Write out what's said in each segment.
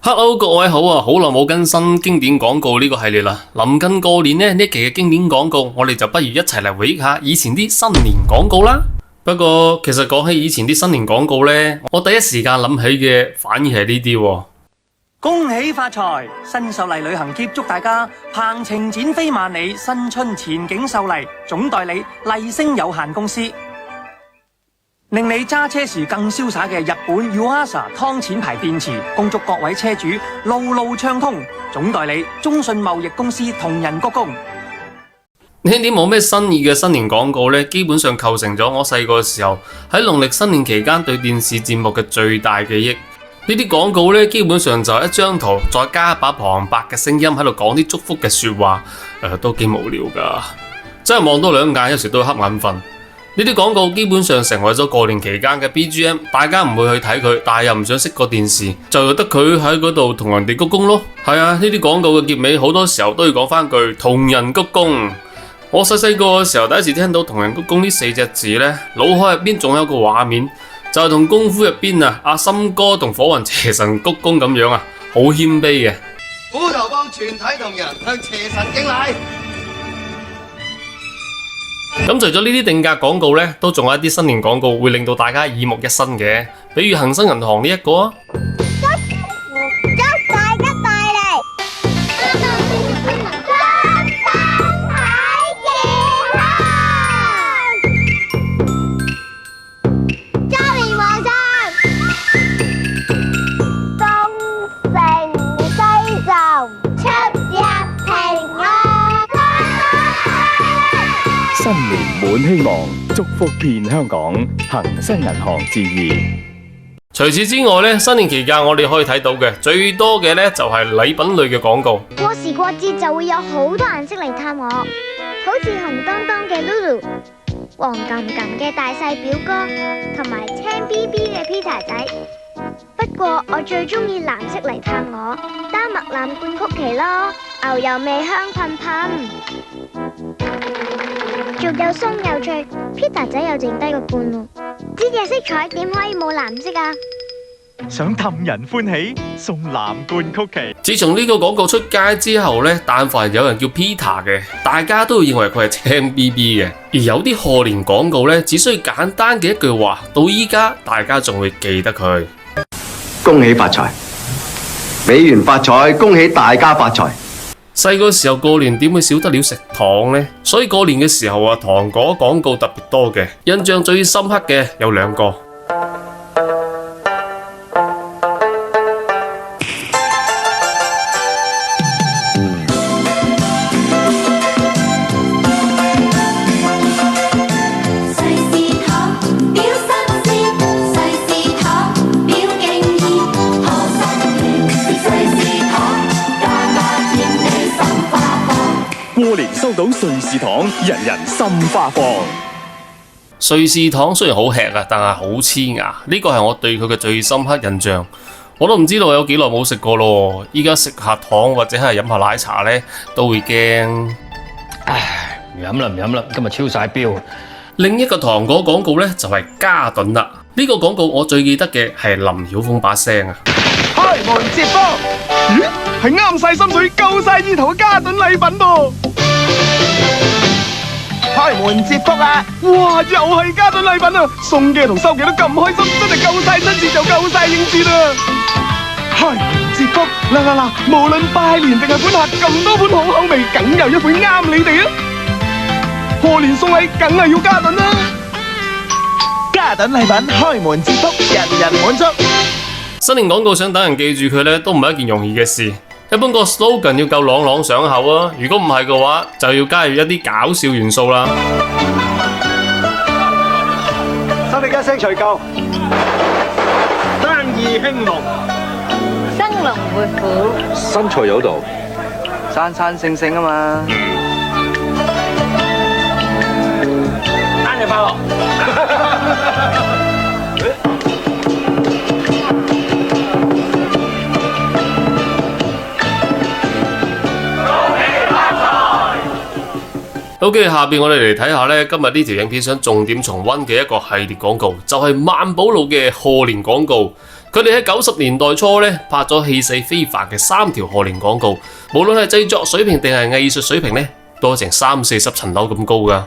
Hello，各位好啊！好耐冇更新經典廣告呢個系列啦。臨近過年呢期嘅經典廣告，我哋就不如一齊嚟回憶下以前啲新年廣告啦。不過其實講起以前啲新年廣告呢，我第一時間諗起嘅反而係呢啲喎。恭喜發財！新秀麗旅行貼祝大家鵬程展飛萬里，新春前景秀麗。總代理麗星有限公司，令你揸車時更瀟灑嘅日本 Yuasa 湯淺牌電池，恭祝各位車主路路暢通。總代理中信貿易公司同仁鞠躬。呢啲冇咩新意嘅新年廣告呢，基本上構成咗我細個嘅時候喺農曆新年期間對電視節目嘅最大記憶。呢啲廣告呢，基本上就係一張圖，再加一把旁白嘅聲音喺度講啲祝福嘅說話，都幾無聊噶。真係望多兩眼，有時都會瞌眼瞓。呢啲廣告基本上成為咗過年期間嘅 BGM， 大家唔會去睇佢，但係又唔想熄個電視，就得佢喺嗰度同人哋鞠躬咯。係啊，呢啲廣告嘅結尾好多時候都要講翻句同人鞠躬。我細個嘅時候第一次聽到同人鞠躬呢4隻字呢，腦海入邊仲有個畫面，就係同功夫入邊阿森哥同火雲邪神鞠躬咁樣啊，好謙卑嘅。虎頭幫全體同仁向邪神敬禮。咁除咗呢啲定格廣告呢，都仲有一啲新年廣告會令到大家耳目一新嘅，比如恒生銀行呢一個啊。新年滿希望，祝福遍香港。恒生銀行致意。除此之外呢，新年期間我哋可以睇到嘅最多嘅呢，就係禮品類嘅廣告。過時過節就會有好多顏色嚟探我，好似紅當當嘅 Lulu、黃冚冚嘅大細表哥，同埋青 BB 嘅 Peter 仔。不過我最中意藍色嚟探我，丹麥藍罐曲奇咯，牛油味香噴噴。仲有鬆有脆 ，Peter 仔又剩低個罐喎。呢隻色彩點可以冇藍色啊？想氹人歡喜，送藍罐曲奇。自從呢個廣告出街之後呢，但凡有人叫 Peter 嘅，大家都會認為佢係青 BB 嘅。而有啲賀年廣告呢，只需要簡單嘅一句話，到依家大家仲會記得佢。恭喜發財，美元發財，恭喜大家發財。細個時候過年點會少得了食糖呢？所以過年嘅時候啊，糖果廣告特別多嘅，印象最深刻嘅有2個。過年收到瑞士糖，人人心花放。瑞士糖雖然好吃啊，但係好黐牙，呢個係我對佢嘅最深刻印象。我都唔知道有幾耐冇食過咯，依家食下糖或者係飲下奶茶呢，都會驚。唉，唔飲啦唔飲啦，今日超晒標。另一個糖果廣告呢，就係嘉頓啦。呢個廣告我最記得嘅係林曉峰把聲啊。開門接福，咦，係啱晒心水、夠晒意頭嘅嘉頓禮品噃。開門接福啊！哇，又係嘉頓禮品啊！送嘅同收嘅都咁開心，真係夠晒親切就夠晒應節啊！開門接福，嗱，無論拜年定係款客，咁多款好口味，梗有一款啱你哋啊！賀年送禮梗係要嘉頓啦！嘉頓禮品開門接福，人人滿足。新年廣告想等人記住佢呢，都唔係一件容易嘅事。一般個 slogan 要夠朗朗上口啊，如果唔係嘅話，就要加入一啲搞笑元素啦。新曆一聲除舊，生意興隆，生龍活虎，身材有道，生生性性啊嘛，生日快樂。OK，下邊我哋嚟睇下呢，今日呢條影片想重點重溫嘅一個系列廣告，就係萬寶路嘅賀年廣告。佢哋喺90年代初咧拍咗氣勢非凡嘅3條賀年廣告，無論係製作水平定係藝術水平咧，都成30-40層樓咁高㗎。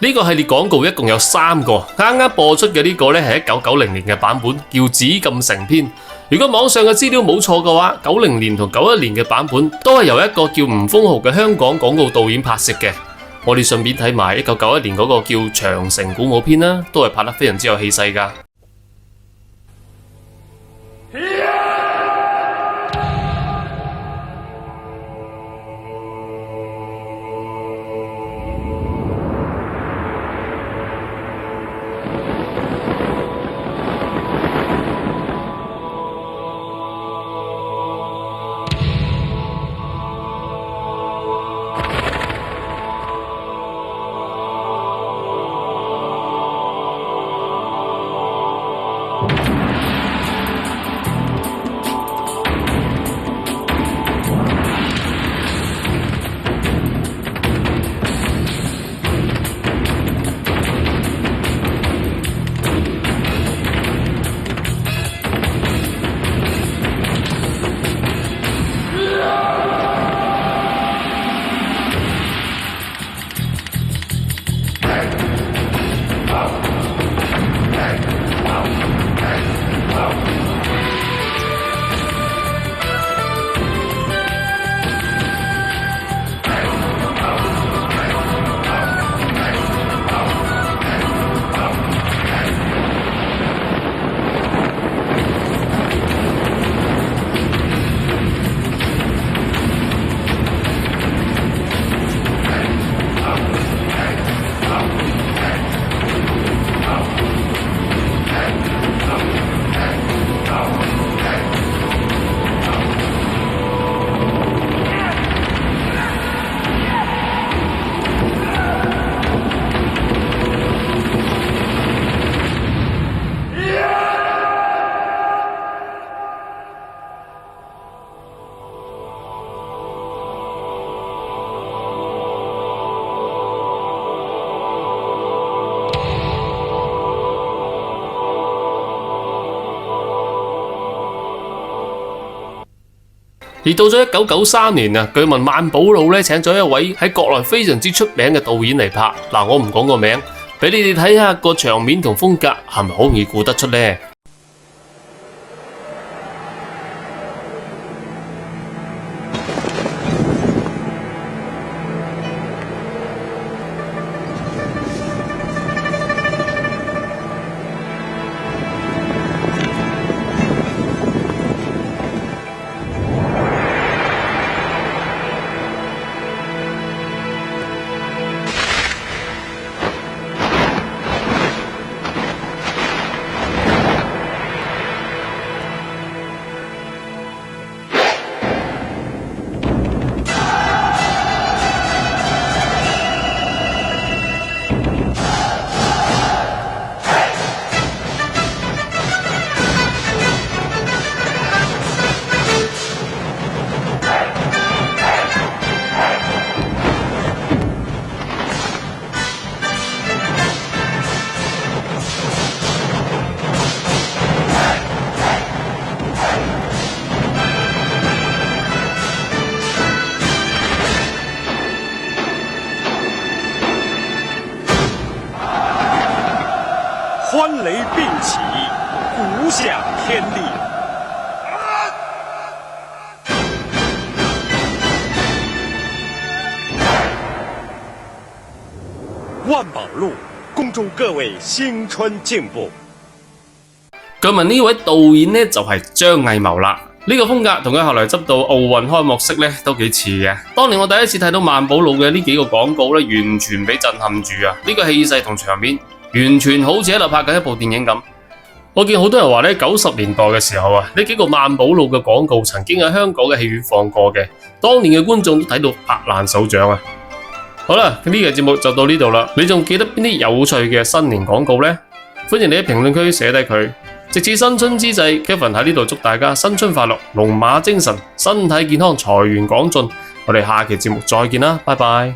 呢個系列廣告一共有3個，啱啱播出嘅呢個咧係1990年嘅版本，叫《紫禁城篇》。如果網上嘅資料冇錯嘅話，90年同91年嘅版本都係由一個叫吳風豪嘅香港廣告導演拍攝嘅。我哋順便睇埋1991年嗰個叫《長城鼓舞篇》啦，都係拍得非常之有氣勢㗎。而到咗1993年啊，據聞萬寶路咧請咗一位喺國內非常之出名嘅導演嚟拍。嗱，我唔講個名，俾你哋睇下個場面同風格係咪好容易估得出呢？欢雷并起，鼓响天地。萬寶路，恭祝各位新春進步。據聞呢位導演呢，就係張藝謀啦。呢個風格同佢後來執導奧運開幕式呢都幾似嘅。當年我第一次睇到萬寶路嘅呢幾個廣告呢，完全被震撼住啊！呢個氣勢同場面，完全好似喺度拍緊一部電影咁。我見好多人話呢，90年代嘅時候啊，呢幾個萬寶路嘅廣告曾經喺香港嘅戲院放過嘅，當年嘅觀眾都睇到拍爛手掌啊！好啦，呢期節目就到呢度啦。你仲記得邊啲有趣嘅新年廣告呢？歡迎你喺評論區寫低佢。直至新春之際 ，Kevin 喺呢度祝大家新春快樂，龍馬精神，身體健康，財源廣進。我哋下期節目再見啦，拜拜。